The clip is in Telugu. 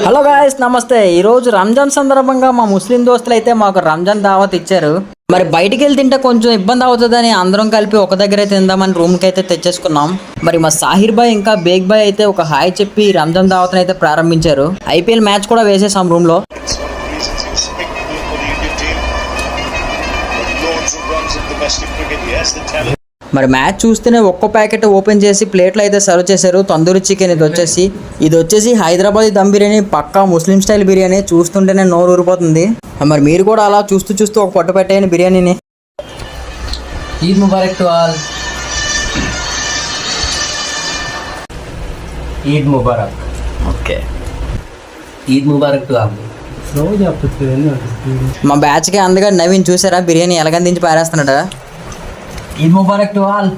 హలో గాయస్, నమస్తే. ఈరోజు రంజాన్ సందర్భంగా మా ముస్లిం దోస్తులు అయితే మాకు రంజాన్ దావత్ ఇచ్చారు. మరి బయటికి వెళ్ళి తింటే కొంచెం ఇబ్బంది అవుతుందని అందరం కలిపి ఒక దగ్గర తిందామని రూమ్కి అయితే తెచ్చేసుకున్నాం. మరి మా సాహిర్ బాయ్ ఇంకా బేగ్ బాయ్ అయితే ఒక హాయ్ చెప్పి రంజాన్ దావత్ అయితే ప్రారంభించారు. ఐపీఎల్ మ్యాచ్ కూడా వేసేసాం రూమ్ లో. మరి మ్యాచ్ చూస్తేనే ఒక్కో ప్యాకెట్ ఓపెన్ చేసి ప్లేట్లో అయితే సర్వ్ చేశారు. తందూరి చికెన్ ఇది వచ్చేసి హైదరాబాద్ దమ్ బిర్యానీ, పక్కా ముస్లిం స్టైల్ బిర్యానీ. చూస్తుంటేనే నోరు ఊరిపోతుంది. మరి మీరు కూడా అలా చూస్తూ చూస్తూ ఒక పొట్ట పెట్టేయండి బిర్యానీని. Eid Mubarak to all. Eid Mubarak. Okay, Eid Mubarak to all. మా బ్యాచ్కి అందుగా నవీన్ చూసారా బిర్యానీ ఎలాగందించి పారేస్తున్నాడా. Eid Mubarak to all.